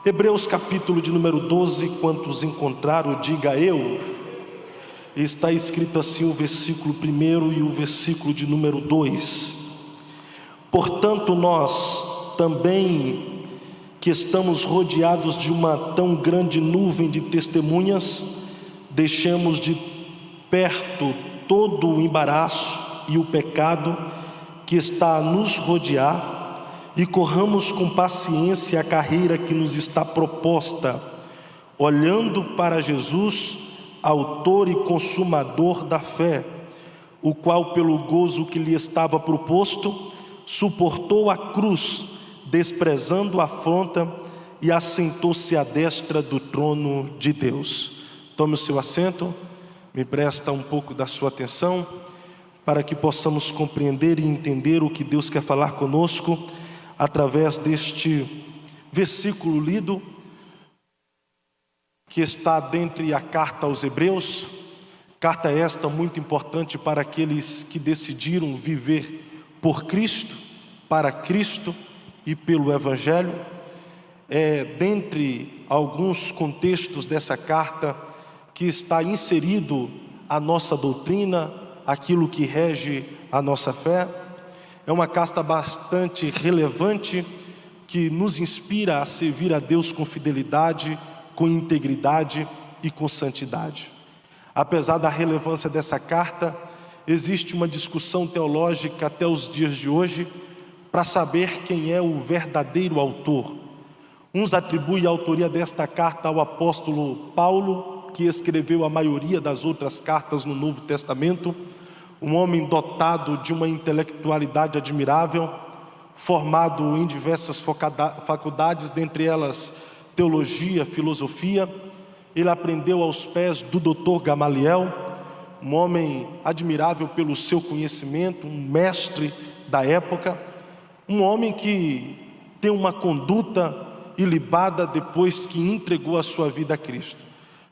Hebreus capítulo de número 12, quantos encontraram, diga eu. Está escrito assim o versículo 1 e o versículo de número 2. Portanto, nós também, que estamos rodeados de uma tão grande nuvem de testemunhas, deixemos de perto todo o embaraço e o pecado que está a nos rodear, e corramos com paciência a carreira que nos está proposta, olhando para Jesus, autor e consumador da fé, o qual, pelo gozo que lhe estava proposto, suportou a cruz, desprezando a afronta, e assentou-se à destra do trono de Deus. Tome o seu assento, me presta um pouco da sua atenção, para que possamos compreender e entender o que Deus quer falar conosco, através deste versículo lido, que está dentre a carta aos Hebreus. Carta esta muito importante para aqueles que decidiram viver por Cristo, para Cristo e pelo Evangelho. Dentre alguns contextos dessa carta, que está inserido a nossa doutrina, aquilo que rege a nossa fé. É uma carta bastante relevante, que nos inspira a servir a Deus com fidelidade, com integridade e com santidade. Apesar da relevância dessa carta, existe uma discussão teológica até os dias de hoje, para saber quem é o verdadeiro autor. Uns atribuem a autoria desta carta ao apóstolo Paulo, que escreveu a maioria das outras cartas no Novo Testamento, um homem dotado de uma intelectualidade admirável, formado em diversas faculdades, dentre elas teologia, filosofia. Ele aprendeu aos pés do Dr. Gamaliel, um homem admirável pelo seu conhecimento, um mestre da época, um homem que tem uma conduta ilibada depois que entregou a sua vida a Cristo.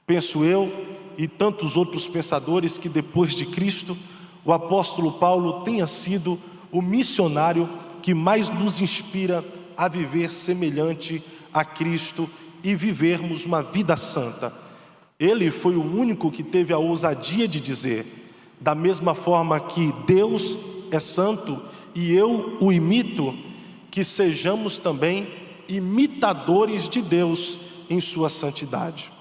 Penso eu e tantos outros pensadores que depois de Cristo, o apóstolo Paulo tenha sido o missionário que mais nos inspira a viver semelhante a Cristo e vivermos uma vida santa. Ele foi o único que teve a ousadia de dizer: da mesma forma que Deus é santo e eu o imito, que sejamos também imitadores de Deus em sua santidade.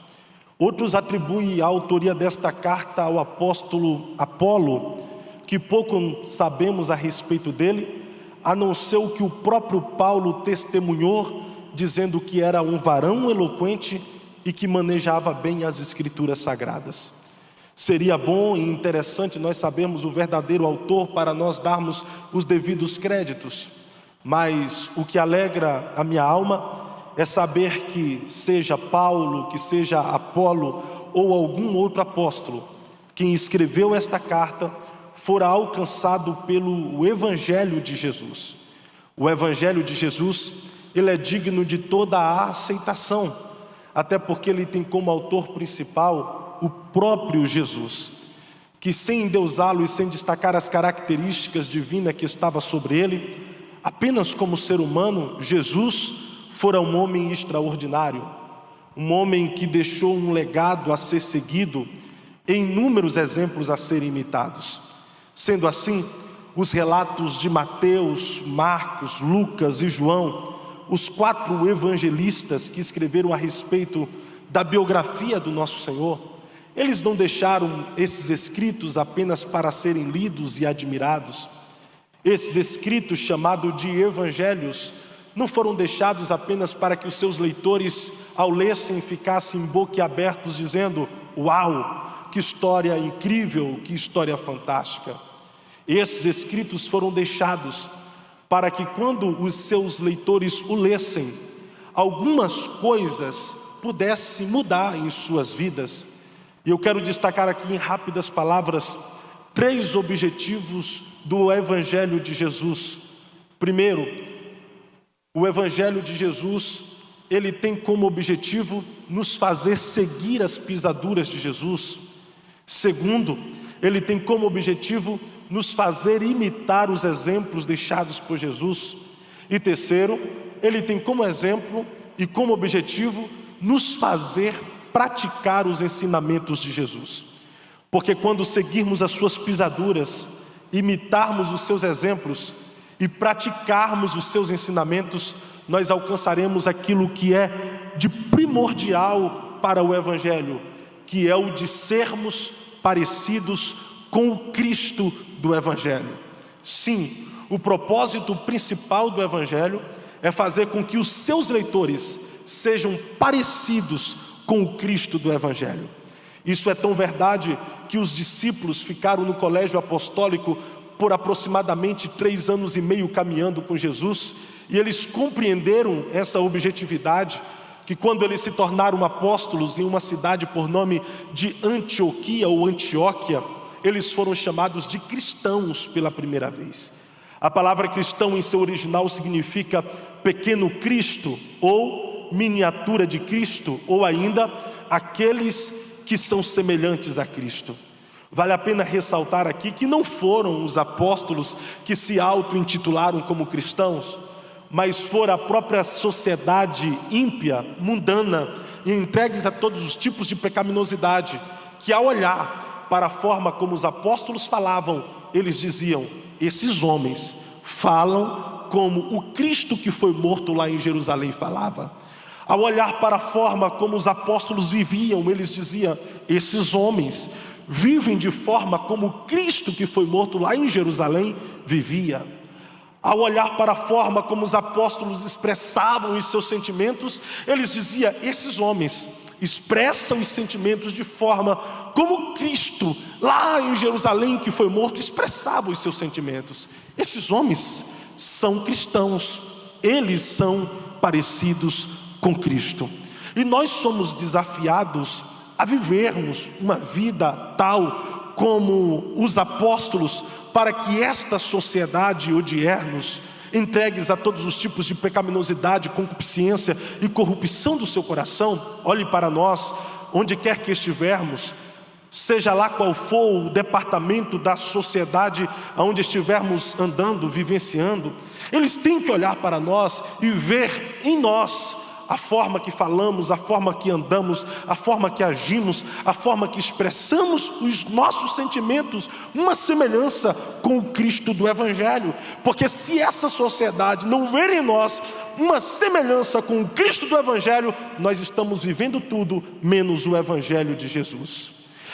Outros atribuem a autoria desta carta ao apóstolo Apolo, que pouco sabemos a respeito dele, a não ser o que o próprio Paulo testemunhou, dizendo que era um varão eloquente e que manejava bem as escrituras sagradas. Seria bom e interessante nós sabermos o verdadeiro autor para nós darmos os devidos créditos, mas o que alegra a minha alma é saber que seja Paulo, que seja Apolo ou algum outro apóstolo, quem escreveu esta carta fora alcançado pelo Evangelho de Jesus. O Evangelho de Jesus, ele é digno de toda a aceitação, até porque ele tem como autor principal o próprio Jesus, que sem endeusá-lo e sem destacar as características divinas que estava sobre ele, apenas como ser humano, Jesus fora um homem extraordinário, um homem que deixou um legado a ser seguido, e inúmeros exemplos a serem imitados. Sendo assim, os relatos de Mateus, Marcos, Lucas e João, os 4 evangelistas que escreveram a respeito da biografia do nosso Senhor, eles não deixaram esses escritos apenas para serem lidos e admirados. Esses escritos, chamados de evangelhos, não foram deixados apenas para que os seus leitores, ao lessem, ficassem boquiabertos dizendo: uau, que história incrível, que história fantástica. Esses escritos foram deixados para que, quando os seus leitores o lessem, algumas coisas pudessem mudar em suas vidas. E eu quero destacar aqui em rápidas palavras 3 objetivos do Evangelho de Jesus. Primeiro, o Evangelho de Jesus, ele tem como objetivo nos fazer seguir as pisaduras de Jesus. Segundo, ele tem como objetivo nos fazer imitar os exemplos deixados por Jesus. E terceiro, ele tem como exemplo e como objetivo nos fazer praticar os ensinamentos de Jesus. Porque quando seguirmos as suas pisaduras, imitarmos os seus exemplos e praticarmos os seus ensinamentos, nós alcançaremos aquilo que é de primordial para o Evangelho, que é o de sermos parecidos com o Cristo do Evangelho. Sim, o propósito principal do Evangelho é fazer com que os seus leitores sejam parecidos com o Cristo do Evangelho. Isso é tão verdade que os discípulos ficaram no colégio apostólico por aproximadamente 3 anos e meio caminhando com Jesus, e eles compreenderam essa objetividade, que quando eles se tornaram apóstolos em uma cidade por nome de Antioquia ou Antioquia, eles foram chamados de cristãos pela primeira vez. A palavra cristão em seu original significa pequeno Cristo, ou miniatura de Cristo, ou ainda aqueles que são semelhantes a Cristo. Vale a pena ressaltar aqui que não foram os apóstolos que se auto-intitularam como cristãos, mas fora a própria sociedade ímpia, mundana e entregues a todos os tipos de pecaminosidade, que ao olhar para a forma como os apóstolos falavam, eles diziam: esses homens falam como o Cristo que foi morto lá em Jerusalém falava. Ao olhar para a forma como os apóstolos viviam, eles diziam: esses homens vivem de forma como o Cristo que foi morto lá em Jerusalém vivia. Ao olhar para a forma como os apóstolos expressavam os seus sentimentos, eles diziam: esses homens expressam os sentimentos de forma como Cristo lá em Jerusalém que foi morto expressava os seus sentimentos. Esses homens são cristãos, eles são parecidos com Cristo. E nós somos desafiados a vivermos uma vida tal como os apóstolos, para que esta sociedade odiar-nos, entregues a todos os tipos de pecaminosidade, concupiscência e corrupção do seu coração, olhe para nós, onde quer que estivermos, seja lá qual for o departamento da sociedade aonde estivermos andando, vivenciando, eles têm que olhar para nós e ver em nós a forma que falamos, a forma que andamos, a forma que agimos, a forma que expressamos os nossos sentimentos, uma semelhança com o Cristo do Evangelho. Porque se essa sociedade não ver em nós uma semelhança com o Cristo do Evangelho, nós estamos vivendo tudo menos o Evangelho de Jesus.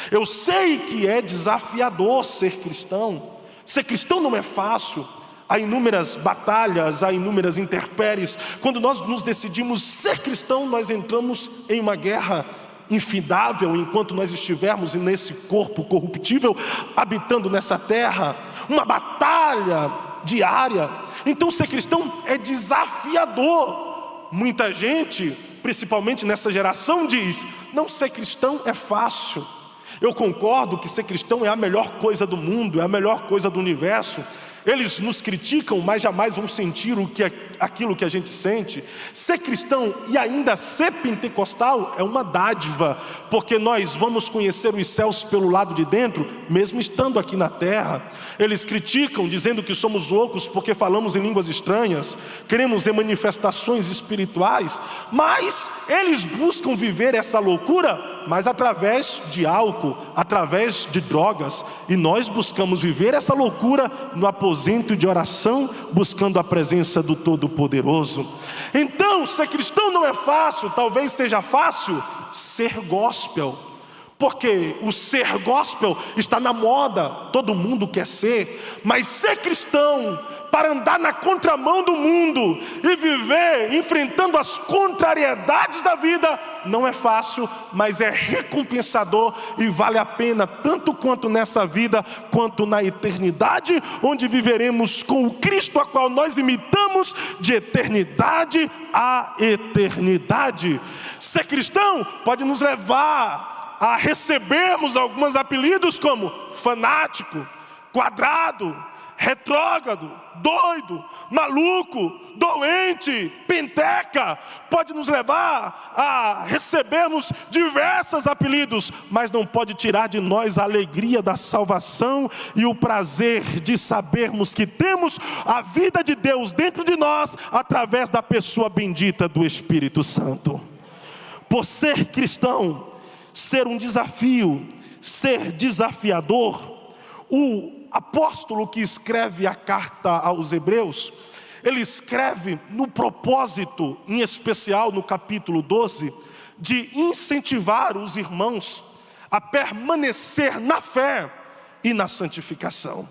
Eu sei que é desafiador ser cristão. Ser cristão não é fácil. Há inúmeras batalhas, há inúmeras intempéries. Quando nós nos decidimos ser cristão, nós entramos em uma guerra infindável enquanto nós estivermos nesse corpo corruptível, habitando nessa terra, uma batalha diária. Então ser cristão é desafiador. Muita gente, principalmente nessa geração, diz: não, ser cristão é fácil. Eu concordo que ser cristão é a melhor coisa do mundo, é a melhor coisa do universo. Eles nos criticam, mas jamais vão sentir aquilo que a gente sente. Ser cristão e ainda ser pentecostal é uma dádiva, porque nós vamos conhecer os céus pelo lado de dentro, mesmo estando aqui na terra. Eles criticam dizendo que somos loucos porque falamos em línguas estranhas, cremos em manifestações espirituais, mas eles buscam viver essa loucura, mas através de álcool, através de drogas, e nós buscamos viver essa loucura no aposento de oração, buscando a presença do Todo-Poderoso. Então, ser cristão não é fácil. Talvez seja fácil ser gospel, porque o ser gospel está na moda, todo mundo quer ser, mas ser cristão, para andar na contramão do mundo e viver enfrentando as contrariedades da vida, não é fácil, mas é recompensador e vale a pena, tanto quanto nessa vida, quanto na eternidade, onde viveremos com o Cristo a qual nós imitamos de eternidade a eternidade. Ser cristão pode nos levar a recebermos alguns apelidos como fanático, quadrado, retrógrado, doido, maluco, doente, penteca, pode nos levar a recebermos diversos apelidos, mas não pode tirar de nós a alegria da salvação e o prazer de sabermos que temos a vida de Deus dentro de nós, através da pessoa bendita do Espírito Santo. Por ser cristão, ser um desafio, ser desafiador, o apóstolo que escreve a carta aos Hebreus, ele escreve no propósito, em especial no capítulo 12, de incentivar os irmãos a permanecer na fé e na santificação.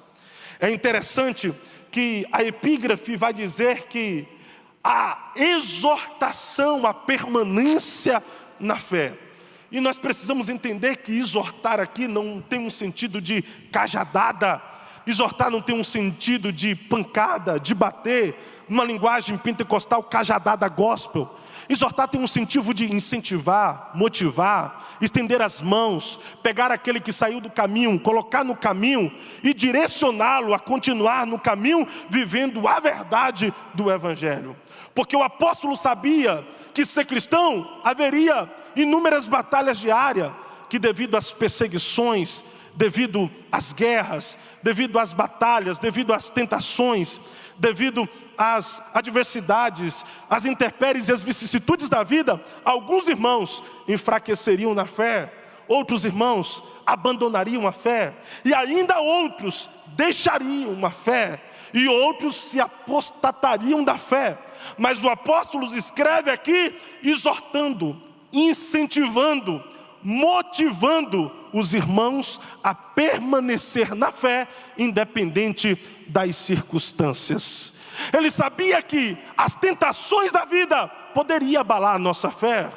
É interessante que a epígrafe vai dizer que a exortação, a permanência na fé. E nós precisamos entender que exortar aqui não tem um sentido de cajadada. Exortar não tem um sentido de pancada, de bater, numa linguagem pentecostal, cajadada gospel. Exortar tem um sentido de incentivar, motivar, estender as mãos, pegar aquele que saiu do caminho, colocar no caminho e direcioná-lo a continuar no caminho, vivendo a verdade do Evangelho. Porque o apóstolo sabia que ser cristão haveria inúmeras batalhas diárias, que devido às perseguições, devido às guerras, devido às batalhas, devido às tentações, devido às adversidades, às intempéries e às vicissitudes da vida, alguns irmãos enfraqueceriam na fé, outros irmãos abandonariam a fé, e ainda outros deixariam a fé, e outros se apostatariam da fé. Mas o apóstolo escreve aqui exortando, incentivando, motivando os irmãos a permanecer na fé, independente das circunstâncias. Ele sabia que as tentações da vida poderiam abalar a nossa fé.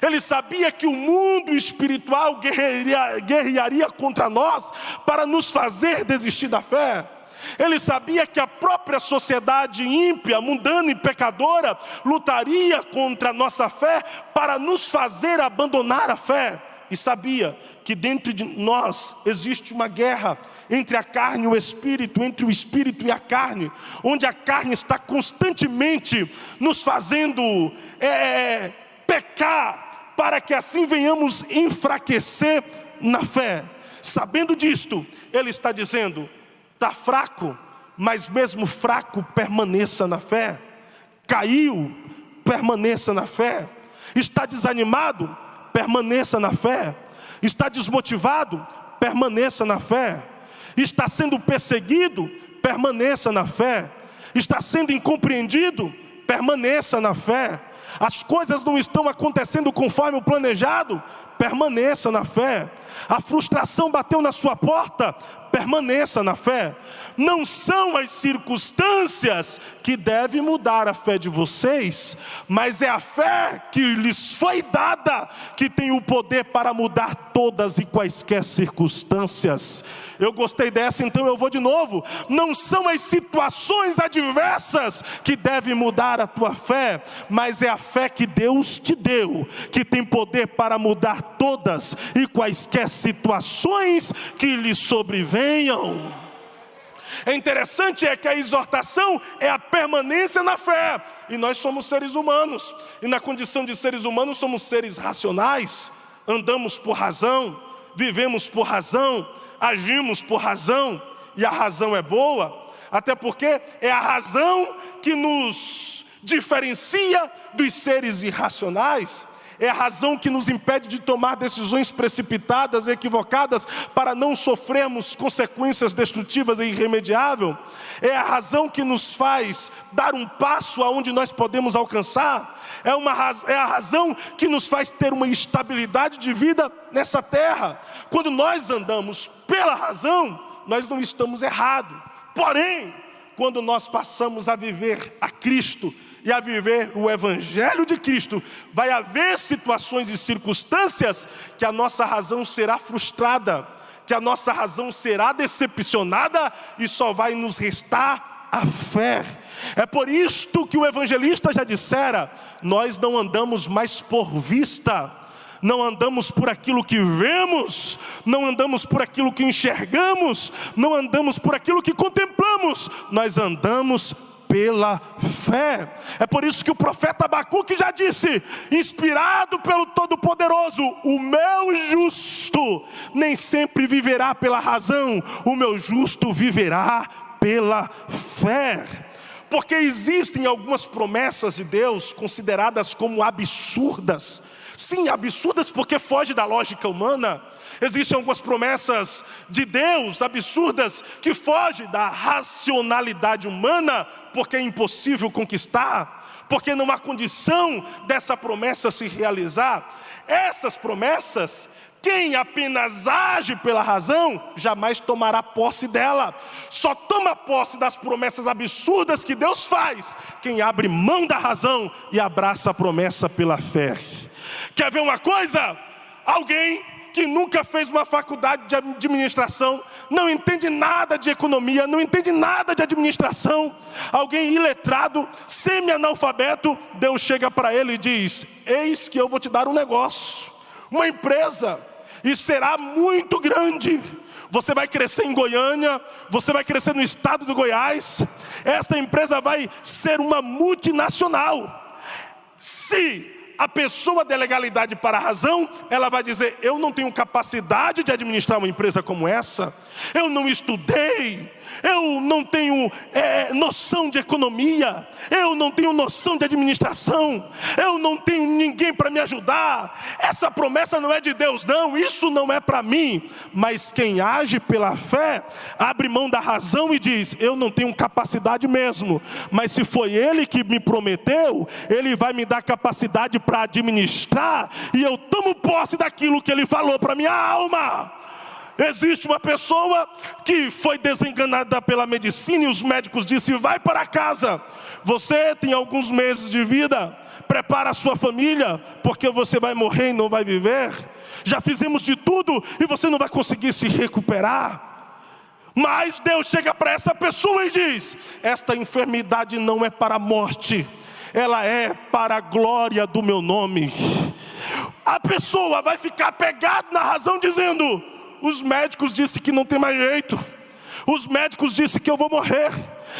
Ele sabia que o mundo espiritual guerrearia contra nós para nos fazer desistir da fé. Ele sabia que a própria sociedade ímpia, mundana e pecadora lutaria contra a nossa fé para nos fazer abandonar a fé. E sabia que dentro de nós existe uma guerra entre a carne e o espírito, entre o espírito e a carne, onde a carne está constantemente nos fazendo pecar, para que assim venhamos enfraquecer na fé. Sabendo disto, ele está dizendo: está fraco, mas mesmo fraco permaneça na fé. Caiu, permaneça na fé. Está desanimado, permaneça na fé. Está desmotivado, permaneça na fé. Está sendo perseguido, permaneça na fé. Está sendo incompreendido, permaneça na fé. As coisas não estão acontecendo conforme o planejado, permaneça na fé. A frustração bateu na sua porta, permaneça na fé. Não são as circunstâncias que devem mudar a fé de vocês, mas é a fé que lhes foi dada que tem o poder para mudar todas e quaisquer circunstâncias. Eu gostei dessa, então eu vou de novo. Não são as situações adversas que devem mudar a tua fé, mas é a fé que Deus te deu, que tem poder para mudar todas e quaisquer situações que lhe sobrevenham. É interessante que a exortação é a permanência na fé. E nós somos seres humanos. E na condição de seres humanos somos seres racionais. Andamos por razão, vivemos por razão, agimos por razão. E a razão é boa, até porque é a razão que nos diferencia dos seres irracionais. É a razão que nos impede de tomar decisões precipitadas e equivocadas para não sofrermos consequências destrutivas e irremediáveis. É a razão que nos faz dar um passo aonde nós podemos alcançar. É a razão que nos faz ter uma estabilidade de vida nessa terra. Quando nós andamos pela razão, nós não estamos errados. Porém, quando nós passamos a viver a Cristo e a viver o Evangelho de Cristo, vai haver situações e circunstâncias que a nossa razão será frustrada, que a nossa razão será decepcionada e só vai nos restar a fé. É por isto que o evangelista já dissera: nós não andamos mais por vista, não andamos por aquilo que vemos, não andamos por aquilo que enxergamos, não andamos por aquilo que contemplamos, nós andamos pela fé. É por isso que o profeta Abacuque já disse, inspirado pelo Todo-Poderoso: o meu justo nem sempre viverá pela razão, o meu justo viverá pela fé. Porque existem algumas promessas de Deus consideradas como absurdas. Sim, absurdas porque foge da lógica humana. Existem algumas promessas de Deus absurdas que fogem da racionalidade humana, porque é impossível conquistar, porque não há condição dessa promessa se realizar. Essas promessas, quem apenas age pela razão, jamais tomará posse dela. Só toma posse das promessas absurdas que Deus faz quem abre mão da razão e abraça a promessa pela fé. Quer ver uma coisa? Alguém que nunca fez uma faculdade de administração, não entende nada de economia, não entende nada de administração, alguém iletrado, semi-analfabeto, Deus chega para ele e diz: eis que eu vou te dar um negócio, uma empresa, e será muito grande. Você vai crescer em Goiânia, você vai crescer no estado do Goiás, esta empresa vai ser uma multinacional. Se a pessoa der legalidade para a razão, ela vai dizer: eu não tenho capacidade de administrar uma empresa como essa, eu não estudei, eu não tenho noção de economia, eu não tenho noção de administração, eu não tenho ninguém para me ajudar, essa promessa não é de Deus não, isso não é para mim. Mas quem age pela fé, abre mão da razão e diz: eu não tenho capacidade mesmo, mas se foi Ele que me prometeu, Ele vai me dar capacidade para administrar, e eu tomo posse daquilo que Ele falou para minha alma. Existe uma pessoa que foi desenganada pela medicina e os médicos disseram: vai para casa, você tem alguns meses de vida, prepara a sua família, porque você vai morrer e não vai viver. Já fizemos de tudo e você não vai conseguir se recuperar. Mas Deus chega para essa pessoa e diz: esta enfermidade não é para a morte, ela é para a glória do meu nome. A pessoa vai ficar pegada na razão dizendo: os médicos disseram que não tem mais jeito, os médicos disseram que eu vou morrer,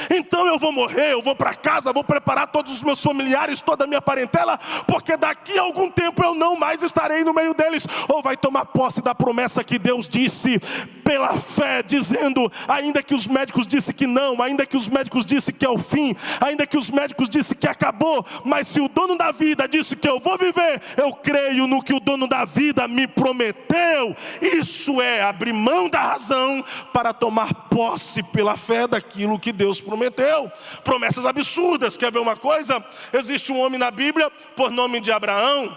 então eu vou morrer, eu vou para casa, vou preparar todos os meus familiares, toda a minha parentela, porque daqui a algum tempo eu não mais estarei no meio deles. Ou vai tomar posse da promessa que Deus disse pela fé, dizendo: ainda que os médicos disseram que não, ainda que os médicos disseram que é o fim, ainda que os médicos disseram que acabou, mas se o dono da vida disse que eu vou viver, eu creio no que o dono da vida me prometeu. Isso é abrir mão da razão para tomar posse pela fé daquilo que Deus prometeu. Promessas absurdas. Quer ver uma coisa? Existe um homem na Bíblia por nome de Abraão.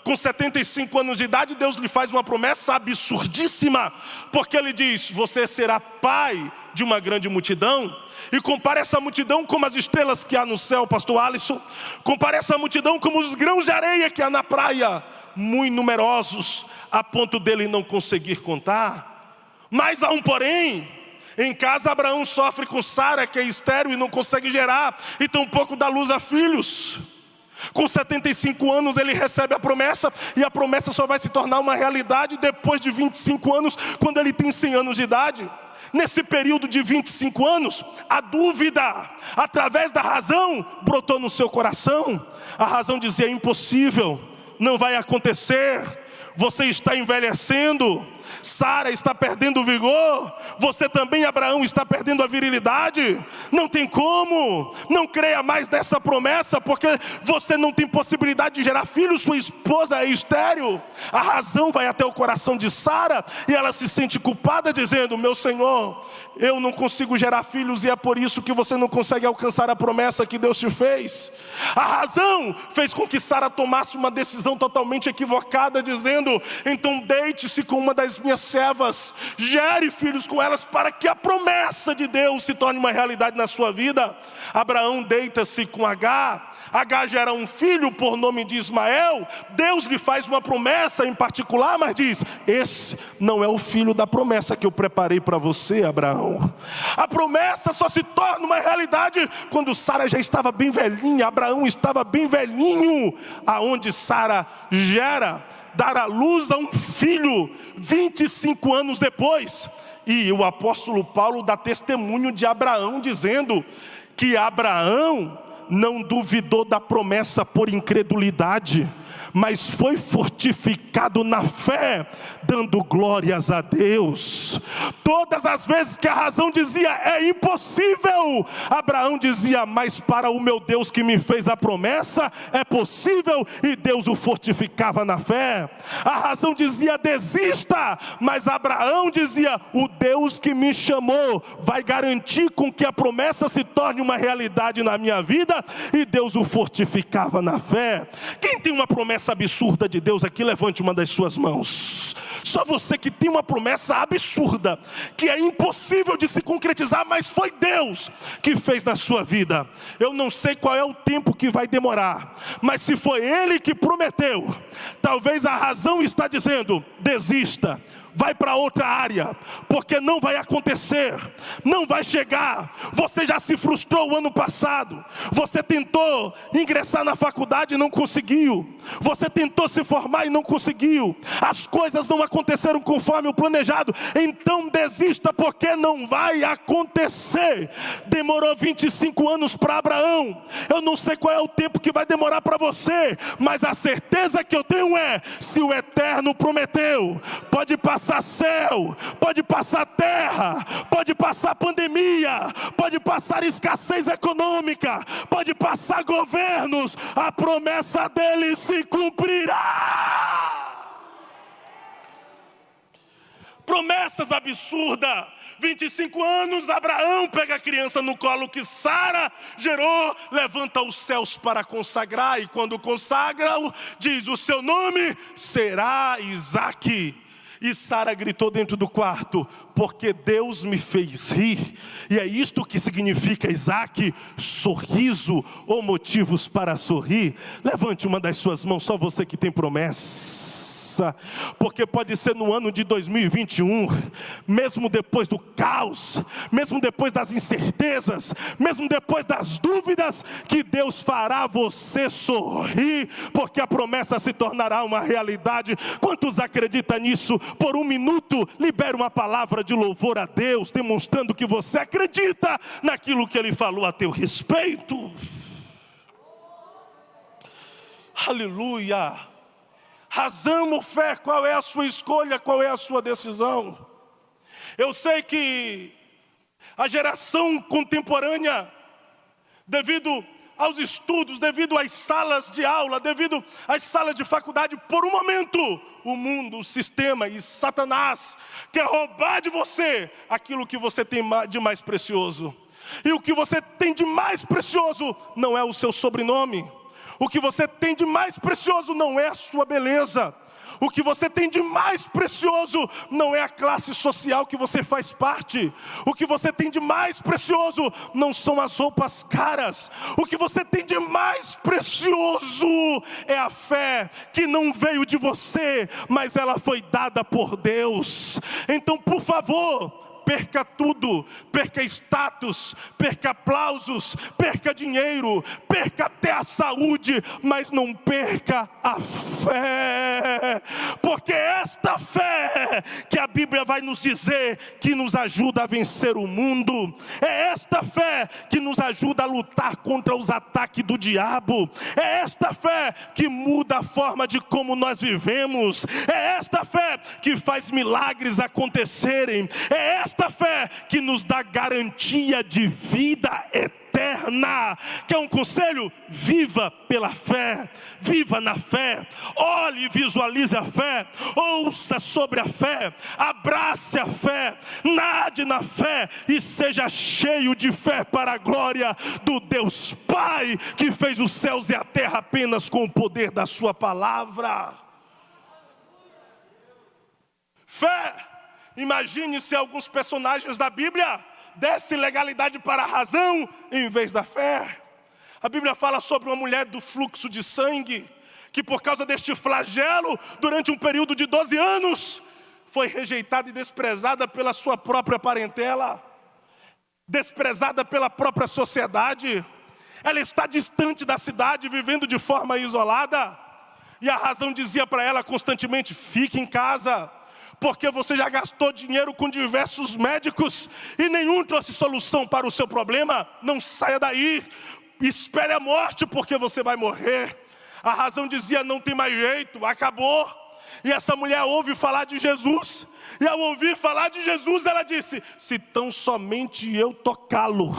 Com 75 anos de idade, Deus lhe faz uma promessa absurdíssima, porque Ele diz: você será pai de uma grande multidão. E compara essa multidão como as estrelas que há no céu, pastor Alisson. Compara essa multidão como os grãos de areia que há na praia, muito numerosos, a ponto dele não conseguir contar. Mas há um porém. Em casa Abraão sofre com Sara, que é estéril e não consegue gerar, e tampouco dá luz a filhos. Com 75 anos ele recebe a promessa, e a promessa só vai se tornar uma realidade depois de 25 anos, quando ele tem 100 anos de idade. Nesse período de 25 anos, a dúvida, através da razão, brotou no seu coração. A razão dizia: é impossível, não vai acontecer, você está envelhecendo, Sara está perdendo o vigor, você também, Abraão, está perdendo a virilidade, não tem como, não creia mais nessa promessa, porque você não tem possibilidade de gerar filhos, sua esposa é estéril. A razão vai até o coração de Sara, e ela se sente culpada, dizendo: meu Senhor, eu não consigo gerar filhos, e é por isso que você não consegue alcançar a promessa que Deus te fez. A razão fez com que Sara tomasse uma decisão totalmente equivocada, dizendo: então deite-se com uma das minhas servas, gere filhos com elas, para que a promessa de Deus se torne uma realidade na sua vida. Abraão deita-se com Agar, Agar gera um filho por nome de Ismael. Deus lhe faz uma promessa em particular, mas diz: esse não é o filho da promessa que eu preparei para você, Abraão. A promessa só se torna uma realidade quando Sara já estava bem velhinha, Abraão estava bem velhinho. Aonde Sara gera, dar à luz a um filho 25 anos depois. E o apóstolo Paulo dá testemunho de Abraão, dizendo que Abraão não duvidou da promessa por incredulidade, mas foi fortificado na fé, dando glórias a Deus. Todas as vezes que a razão dizia é impossível, Abraão dizia, mas para o meu Deus que me fez a promessa é possível, e Deus o fortificava na fé. A razão dizia desista, mas Abraão dizia, o Deus que me chamou vai garantir com que a promessa se torne uma realidade na minha vida, e Deus o fortificava na fé. Quem tem uma promessa absurda de Deus aqui, levante uma das suas mãos. Só você que tem uma promessa absurda, que é impossível de se concretizar, mas foi Deus que fez na sua vida. Eu não sei qual é o tempo que vai demorar, mas se foi Ele que prometeu, talvez a razão está dizendo, desista, vai para outra área, porque não vai acontecer, não vai chegar. Você já se frustrou o ano passado, você tentou ingressar na faculdade e não conseguiu, você tentou se formar e não conseguiu, as coisas não aconteceram conforme o planejado, então desista, porque não vai acontecer. Demorou 25 anos para Abraão, eu não sei qual é o tempo que vai demorar para você, mas a certeza que eu tenho é, se o Eterno prometeu, pode passar céu, pode passar terra, pode passar pandemia, pode passar escassez econômica, pode passar governos, a promessa dele se cumprirá. Promessas absurdas. 25 anos, Abraão pega a criança no colo que Sara gerou, levanta os céus para consagrar, e quando consagra, diz, o seu nome será Isaque. E Sara gritou dentro do quarto, porque Deus me fez rir. E é isto que significa Isaque, sorriso ou motivos para sorrir. Levante uma das suas mãos, só você que tem promessa. Porque pode ser no ano de 2021, mesmo depois do caos, mesmo depois das incertezas, mesmo depois das dúvidas, que Deus fará você sorrir, porque a promessa se tornará uma realidade. Quantos acreditam nisso? Por um minuto, libere uma palavra de louvor a Deus, demonstrando que você acredita naquilo que Ele falou a teu respeito. Aleluia. Razão ou fé, qual é a sua escolha, qual é a sua decisão? Eu sei que a geração contemporânea, devido aos estudos, devido às salas de aula, devido às salas de faculdade, por um momento, o mundo, o sistema e Satanás quer roubar de você aquilo que você tem de mais precioso. E o que você tem de mais precioso não é o seu sobrenome. O que você tem de mais precioso não é a sua beleza. O que você tem de mais precioso não é a classe social que você faz parte. O que você tem de mais precioso não são as roupas caras. O que você tem de mais precioso é a fé, que não veio de você, mas ela foi dada por Deus. Então, por favor, perca tudo, perca status, perca aplausos, perca dinheiro, perca até a saúde, mas não perca a fé, porque esta fé que a Bíblia vai nos dizer que nos ajuda a vencer o mundo, é esta fé que nos ajuda a lutar contra os ataques do diabo, é esta fé que muda a forma de como nós vivemos, é esta fé que faz milagres acontecerem, é esta fé que nos dá garantia de vida eterna. Quer um conselho? Viva pela fé, viva na fé, olhe e visualize a fé, ouça sobre a fé, abrace a fé, nade na fé e seja cheio de fé para a glória do Deus Pai, que fez os céus e a terra apenas com o poder da sua palavra. Fé. Imagine se alguns personagens da Bíblia dessem legalidade para a razão em vez da fé. A Bíblia fala sobre uma mulher do fluxo de sangue, que por causa deste flagelo, durante um período de 12 anos, foi rejeitada e desprezada pela sua própria parentela, desprezada pela própria sociedade. Ela está distante da cidade, vivendo de forma isolada. E a razão dizia para ela constantemente: fique em casa, porque você já gastou dinheiro com diversos médicos e nenhum trouxe solução para o seu problema. Não saia daí, espere a morte, porque você vai morrer. A razão dizia: não tem mais jeito, acabou. E essa mulher ouve falar de Jesus, e ao ouvir falar de Jesus, ela disse: se tão somente eu tocá-lo,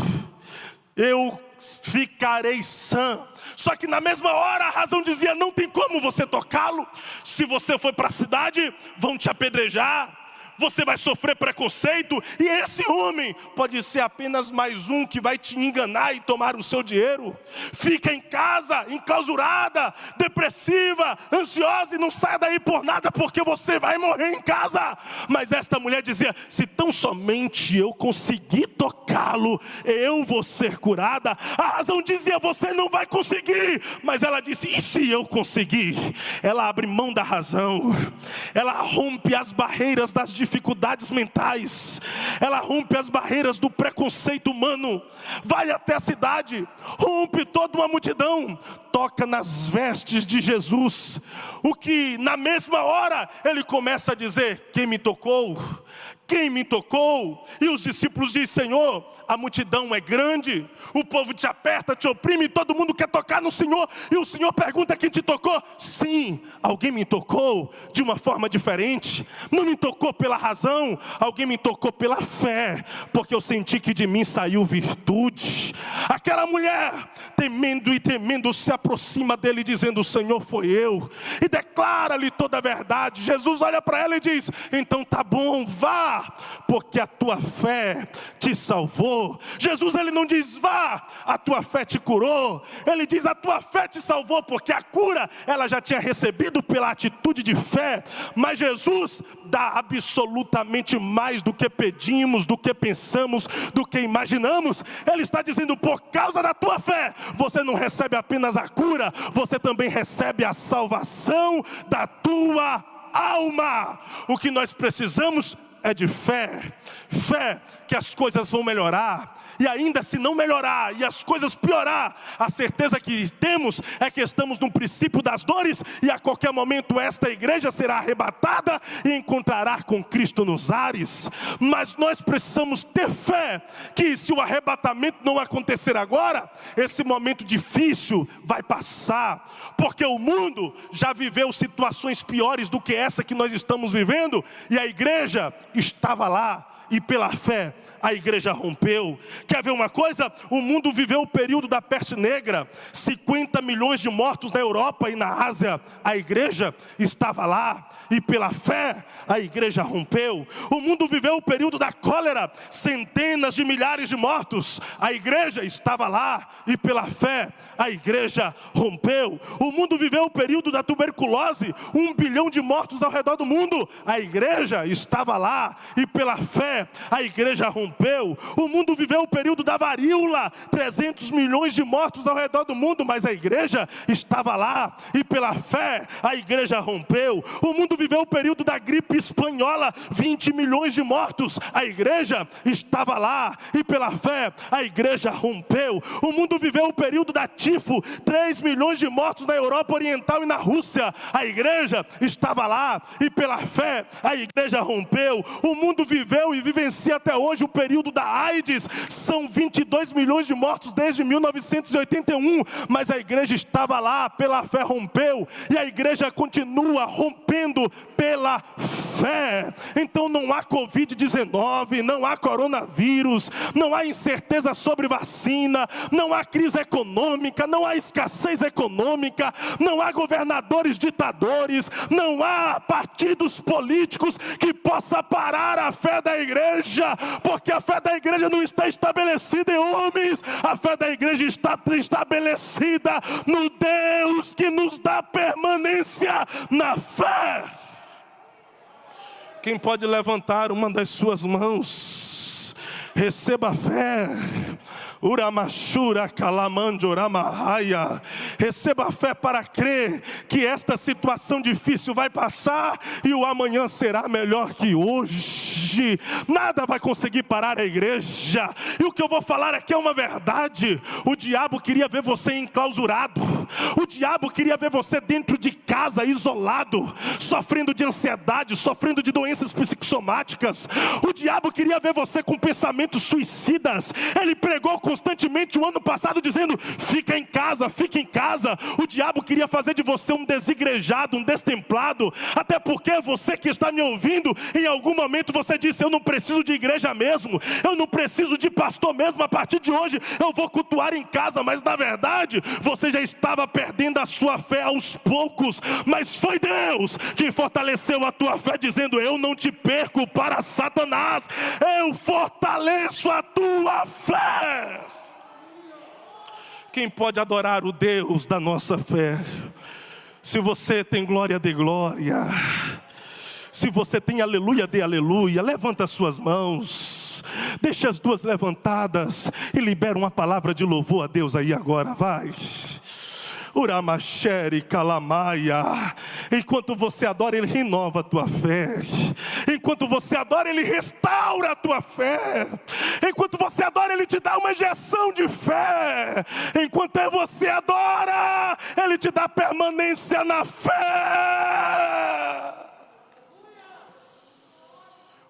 eu ficarei sã. Só que na mesma hora a razão dizia: não tem como você tocá-lo. Se você for para a cidade, vão te apedrejar, você vai sofrer preconceito, e esse homem pode ser apenas mais um que vai te enganar e tomar o seu dinheiro. Fica em casa, enclausurada, depressiva, ansiosa, e não saia daí por nada, porque você vai morrer em casa. Mas esta mulher dizia: se tão somente eu conseguir tocá-lo, eu vou ser curada. A razão dizia: você não vai conseguir. Mas ela disse: e se eu conseguir? Ela abre mão da razão, ela rompe as barreiras das dificuldades mentais, ela rompe as barreiras do preconceito humano, vai até a cidade, rompe toda uma multidão, toca nas vestes de Jesus, o que na mesma hora ele começa a dizer: quem me tocou? Quem me tocou? E os discípulos dizem: Senhor, a multidão é grande, o povo te aperta, te oprime, todo mundo quer tocar no Senhor. E o Senhor pergunta: quem te tocou? Sim, alguém me tocou de uma forma diferente. Não me tocou pela razão, alguém me tocou pela fé, porque eu senti que de mim saiu virtude. Aquela mulher, temendo e temendo, se aproxima dele dizendo: Senhor, foi eu. E declara-lhe toda a verdade. Jesus olha para ela e diz: então tá bom, vá, porque a tua fé te salvou. Jesus, ele não diz: vá, a tua fé te curou. Ele diz: a tua fé te salvou, porque a cura ela já tinha recebido pela atitude de fé. Mas Jesus dá absolutamente mais do que pedimos, do que pensamos, do que imaginamos. Ele está dizendo: por causa da tua fé, você não recebe apenas a cura, você também recebe a salvação da tua alma. O que nós precisamos é de fé. Fé que as coisas vão melhorar. E ainda se não melhorar e as coisas piorar, a certeza que temos é que estamos no princípio das dores, e a qualquer momento esta igreja será arrebatada e encontrará com Cristo nos ares. Mas nós precisamos ter fé que se o arrebatamento não acontecer agora, esse momento difícil vai passar, porque o mundo já viveu situações piores do que essa que nós estamos vivendo, e a igreja estava lá, e pela fé a igreja rompeu. Quer ver uma coisa? O mundo viveu o período da peste negra, 50 milhões de mortos na Europa e na Ásia. A igreja estava lá, e pela fé a igreja rompeu. O mundo viveu o período da cólera, centenas de milhares de mortos. A igreja estava lá, e pela fé a igreja rompeu. O mundo viveu o período da tuberculose, 1 bilhão de mortos ao redor do mundo. A igreja estava lá, e pela fé a igreja rompeu. O mundo viveu o período da varíola, 300 milhões de mortos ao redor do mundo, mas a igreja estava lá, e pela fé a igreja rompeu. O mundo viveu o período da gripe espanhola, 20 milhões de mortos. A igreja estava lá, e pela fé a igreja rompeu. O mundo viveu o período da tifo, 3 milhões de mortos na Europa Oriental e na Rússia. A igreja estava lá, e pela fé a igreja rompeu. O mundo viveu e vivencia até hoje o período da AIDS, são 22 milhões de mortos desde 1981, mas a igreja estava lá, pela fé rompeu, e a igreja continua rompendo pela fé. Então não há Covid-19, não há coronavírus, não há incerteza sobre vacina, não há crise econômica, não há escassez econômica, não há governadores ditadores, não há partidos políticos que possa parar a fé da igreja, porque a fé da igreja não está estabelecida em homens, a fé da igreja está estabelecida no Deus que nos dá permanência na fé. Quem pode levantar uma das suas mãos? Receba a fé, Uramashura Kalamanjoramahaya. Receba a fé para crer que esta situação difícil vai passar e o amanhã será melhor que hoje. Nada vai conseguir parar a igreja. E o que eu vou falar aqui é uma verdade. O diabo queria ver você enclausurado. O diabo queria ver você dentro de casa, isolado, sofrendo de ansiedade, sofrendo de doenças psicossomáticas. O diabo queria ver você com pensamentos suicidas. Ele pregou constantemente o ano passado dizendo: fica em casa, fica em casa. O diabo queria fazer de você um desigrejado, um destemplado. Até porque você que está me ouvindo, em algum momento você disse: eu não preciso de igreja mesmo, eu não preciso de pastor mesmo, a partir de hoje eu vou cultuar em casa. Mas na verdade você já estava perdendo a sua fé aos poucos. Mas foi Deus que fortaleceu a tua fé, dizendo: eu não te perco para Satanás, eu fortaleço a tua fé. Quem pode adorar o Deus da nossa fé? Se você tem glória, dê glória. Se você tem aleluia, dê aleluia. Levanta as suas mãos, deixa as duas levantadas e libera uma palavra de louvor a Deus aí agora, vai. Uramasheri Kalamaia. Enquanto você adora, Ele renova a tua fé. Enquanto você adora, Ele restaura a tua fé. Enquanto você adora, Ele te dá uma injeção de fé. Enquanto você adora, Ele te dá permanência na fé.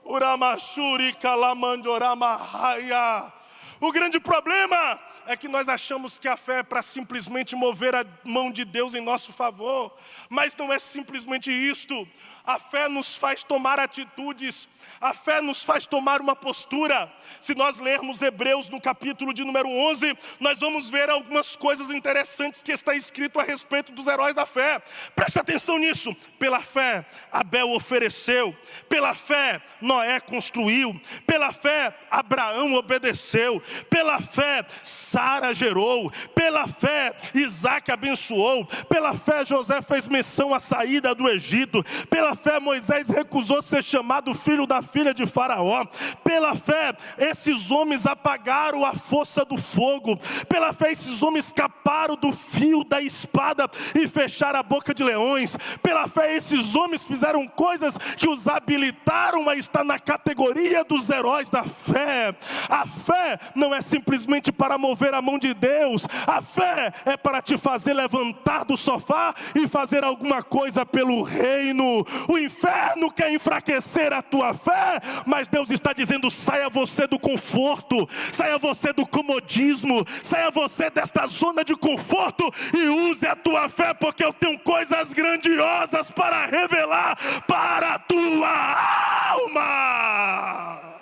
Uramashuri Kalamanjoramahaya. O grande problema é que nós achamos que a fé é para simplesmente mover a mão de Deus em nosso favor. Mas não é simplesmente isto. A fé nos faz tomar atitudes. A fé nos faz tomar uma postura. Se nós lermos Hebreus no capítulo de número 11, nós vamos ver algumas coisas interessantes que está escrito a respeito dos heróis da fé. Preste atenção nisso. Pela fé, Abel ofereceu. Pela fé, Noé construiu. Pela fé, Abraão obedeceu. Pela fé, Sara gerou. Pela fé, Isaac abençoou. Pela fé, José fez menção à saída do Egito. Pela fé, Moisés recusou ser chamado filho da filha de Faraó. Pela fé, esses homens apagaram a força do fogo. Pela fé, esses homens escaparam do fio da espada e fecharam a boca de leões. Pela fé, esses homens fizeram coisas que os habilitaram a estar na categoria dos heróis da fé. A fé não é simplesmente para mover a mão de Deus. A fé é para te fazer levantar do sofá e fazer alguma coisa pelo reino. O inferno quer enfraquecer a tua fé, mas Deus está dizendo: saia você do conforto, saia você do comodismo, saia você desta zona de conforto e use a tua fé, porque eu tenho coisas grandiosas para revelar para a tua alma.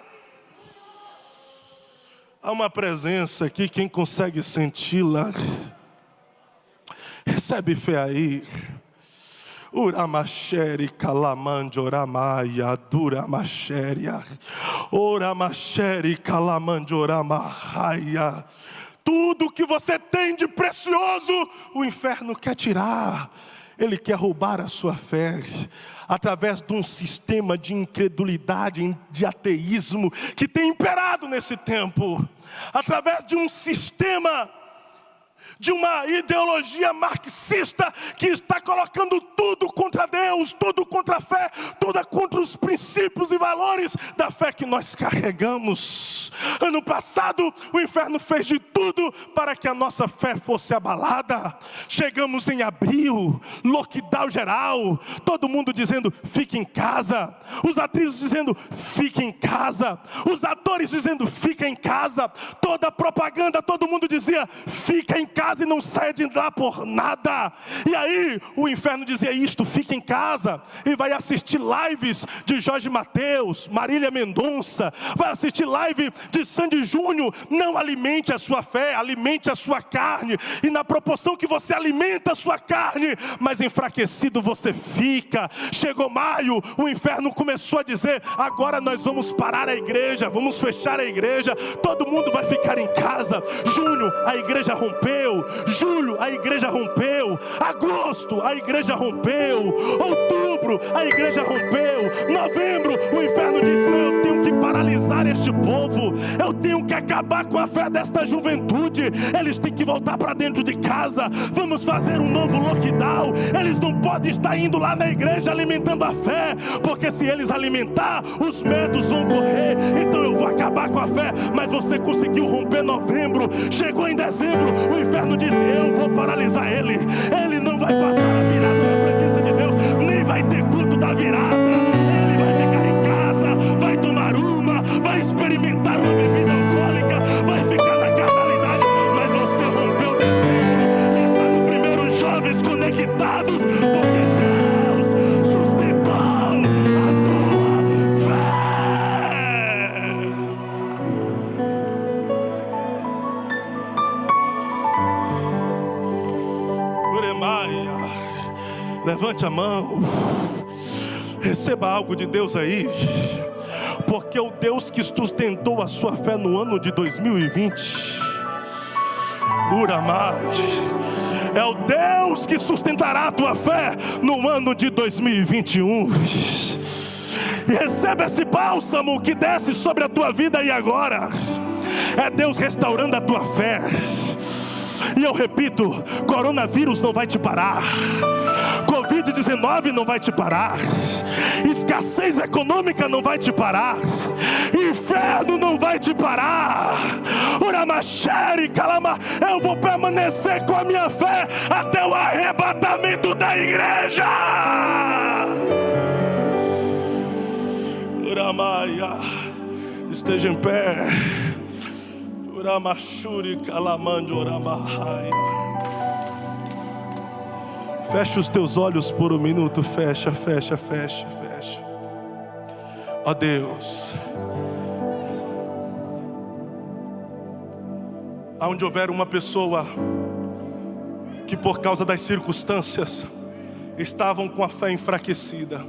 Há uma presença aqui, quem consegue senti-la? Recebe fé aí. Uramasheri Kalamanjoramaya Duramasheriah. Uramasheri Kalamanjoramahaya. Tudo que você tem de precioso, o inferno quer tirar. Ele quer roubar a sua fé através de um sistema de incredulidade, de ateísmo que tem imperado nesse tempo. Através de um sistema, de uma ideologia marxista que está colocando tudo contra Deus, tudo contra a fé, tudo contra os princípios e valores da fé que nós carregamos. Ano passado o inferno fez de tudo para que a nossa fé fosse abalada. Chegamos em abril, lockdown geral, todo mundo dizendo: fique em casa. Os atrizes dizendo: fique em casa. Os atores dizendo: fica em casa. Toda a propaganda, todo mundo dizia: fica em casa e não saia de lá por nada. E aí o inferno dizia isto: fica em casa e vai assistir lives de Jorge Mateus, Marília Mendonça, vai assistir live de Sandy Júnior. Não alimente a sua fé, alimente a sua carne. E na proporção que você alimenta a sua carne, mais enfraquecido você fica. Chegou maio, o inferno começou a dizer: agora nós vamos parar a igreja, vamos fechar a igreja, todo mundo vai ficar em casa. Junho, a igreja rompeu. Julho, a igreja rompeu. Agosto, a igreja rompeu. Outubro, Outubro, a igreja rompeu. Novembro, o inferno disse: não, eu tenho que paralisar este povo, eu tenho que acabar com a fé desta juventude, eles têm que voltar para dentro de casa, vamos fazer um novo lockdown, eles não podem estar indo lá na igreja alimentando a fé, porque se eles alimentar, os medos vão correr, então eu vou acabar com a fé. Mas você conseguiu romper novembro, chegou em dezembro, o inferno disse: eu vou paralisar ele não vai passar a virada na presença de Deus, nem vai ter culto da virada, ele vai ficar em casa, vai tomar uma, vai experimentar uma bebida alcoólica, vai ficar na carnalidade. Mas você rompeu dezembro, está no primeiro Jovens Conectados, porque Deus sustentou a tua fé. Uremaia, levante a mão, receba algo de Deus aí, porque o Deus que sustentou a sua fé no ano de 2020, Uramai, é o Deus que sustentará a tua fé no ano de 2021. E receba esse bálsamo que desce sobre a tua vida aí agora. É Deus restaurando a tua fé. E eu repito, coronavírus não vai te parar, Covid-19 não vai te parar, escassez econômica não vai te parar, inferno não vai te parar. Uramacheri Kalama, eu vou permanecer com a minha fé até o arrebatamento da igreja. Uramaia, esteja em pé. Uramachuri Kalamande Uramahai. Fecha os teus olhos por um minuto, fecha. Ó Deus, aonde houver uma pessoa que por causa das circunstâncias estavam com a fé enfraquecida,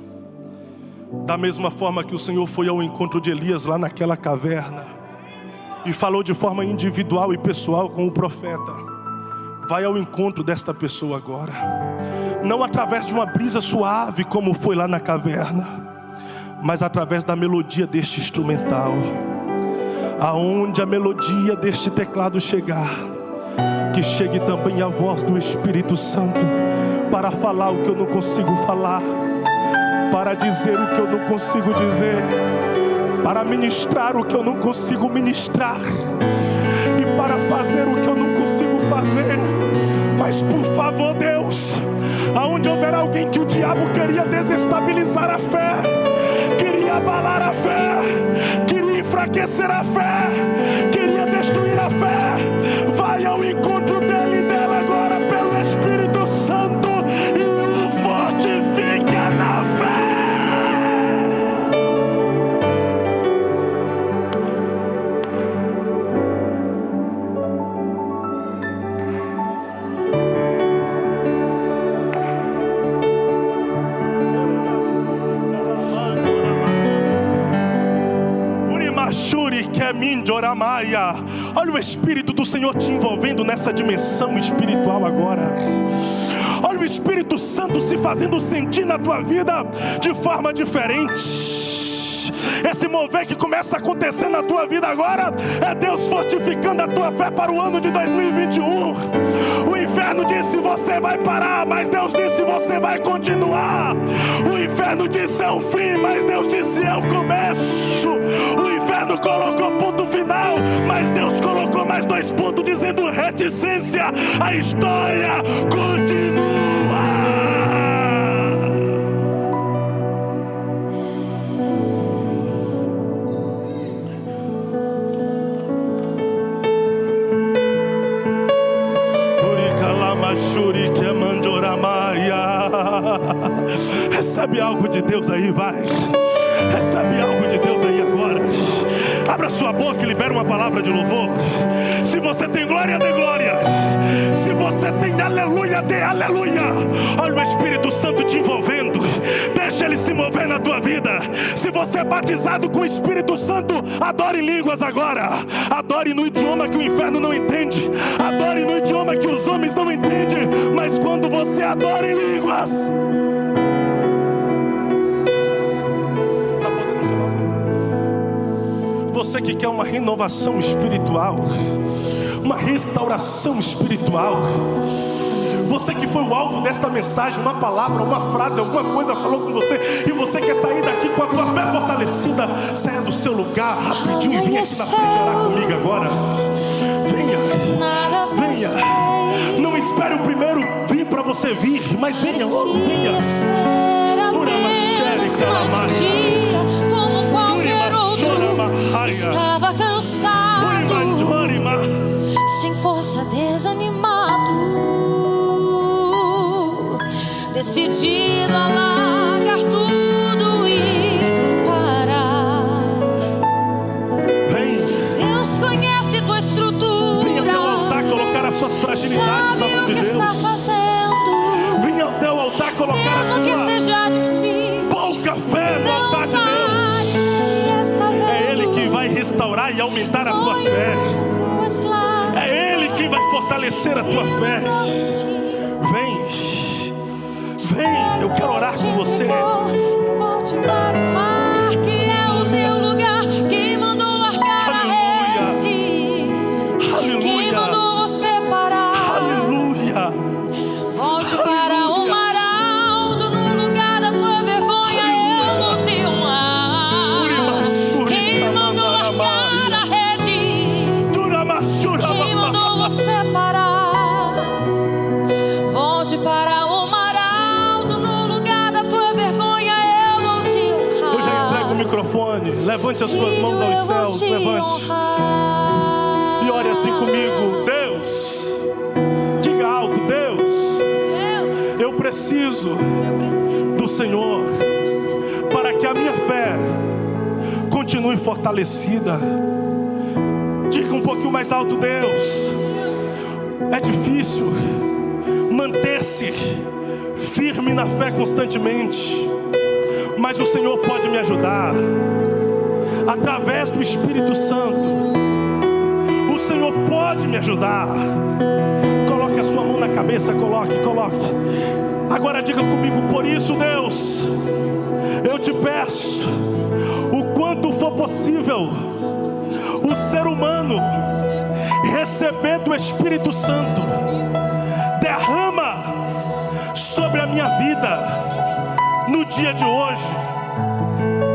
da mesma forma que o Senhor foi ao encontro de Elias lá naquela caverna e falou de forma individual e pessoal com o profeta, vai ao encontro desta pessoa agora, não através de uma brisa suave como foi lá na caverna, mas através da melodia deste instrumental. Aonde a melodia deste teclado chegar, que chegue também a voz do Espírito Santo, para falar o que eu não consigo falar, para dizer o que eu não consigo dizer, para ministrar o que eu não consigo ministrar, e para fazer o que eu não consigo fazer. Mas por favor, Deus, aonde houver alguém que o diabo queria desestabilizar a fé, queria abalar a fé, queria enfraquecer a fé, queria destruir a fé, vai ao encontro dele e dela agora pelo Espírito Santo e o fortifica na fé. Olha o Espírito do Senhor te envolvendo nessa dimensão espiritual agora. Olha o Espírito Santo se fazendo sentir na tua vida de forma diferente. Esse mover que começa a acontecer na tua vida agora é Deus fortificando a tua fé para o ano de 2021. O inferno disse: você vai parar, mas Deus disse: você vai continuar. O inferno disse: é o fim, mas Deus disse: é o começo. O inferno colocou ponto final, mas Deus colocou mais 2 pontos dizendo reticência. A história continua. Recebe algo de Deus aí, vai. Recebe algo de Deus aí agora. Abra sua boca e libera uma palavra de louvor. Se você tem glória, dê glória. Se você tem aleluia, dê aleluia. Olha o Espírito Santo te envolvendo. Deixa ele se mover na tua vida. Se você é batizado com o Espírito Santo, adore em línguas agora. Adore no idioma que o inferno não entende. Adore no idioma que os homens não entendem. Mas quando você adora em línguas, Você que quer uma renovação espiritual, uma restauração espiritual, você que foi o alvo desta mensagem, uma palavra, uma frase, alguma coisa falou com você, e você quer sair daqui com a tua fé fortalecida, saia do seu lugar rapidinho e venha aqui na frente orar comigo agora. Venha, venha. Não espere o primeiro vir para você vir, mas venha logo, venha. Como qualquer outro, estava cansado, sem força, desanimado, decidido a largar tudo e parar. Vem. Deus conhece tua estrutura, venha até o altar colocar as suas fragilidades na mão de Deus. Está fazendo. Venha até o altar colocar mesmo a sua que seja difícil, pouca fé no altar de Deus. É Ele que vai restaurar e aumentar a tua fé. É Ele que vai fortalecer a tua fé. Vem, eu quero orar com você. Volte para o mar, que é o teu lugar. Quem mandou largar a rede? Quem mandou você parar? Aleluia. Volte para o mar alto, no lugar da tua vergonha eu vou te honrar. Quem mandou largar a rede? Quem mandou você parar? Volte para o mar alto, no lugar da tua vergonha eu vou te honrar. Eu já entrego o microfone. Levante as suas mãos aos céus. Levante e ore assim comigo. Deus, diga alto: Deus, eu preciso do Senhor para que a minha fé continue fortalecida. Diga um pouquinho mais alto: Deus, é difícil manter-se firme na fé constantemente, mas o Senhor pode me ajudar através do Espírito Santo. O Senhor pode me ajudar. Coloque a sua mão na cabeça, coloque. Agora diga comigo: por isso, Deus, eu te peço, o quanto for possível, o ser humano receber do Espírito Santo. Derrama sobre a minha vida no dia de hoje.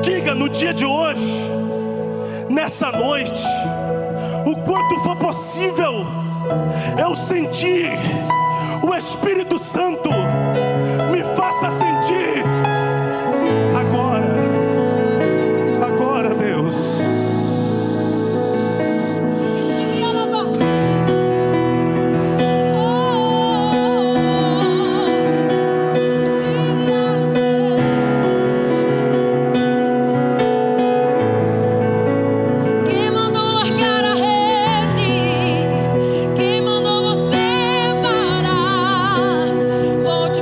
Diga: no dia de hoje, nessa noite, o quanto for possível, eu sentir o Espírito Santo. Me faça sentir agora, Deus. Volte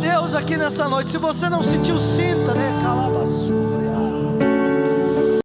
Deus aqui nessa noite. Se você não sentiu, sinta, né? Calabaçu.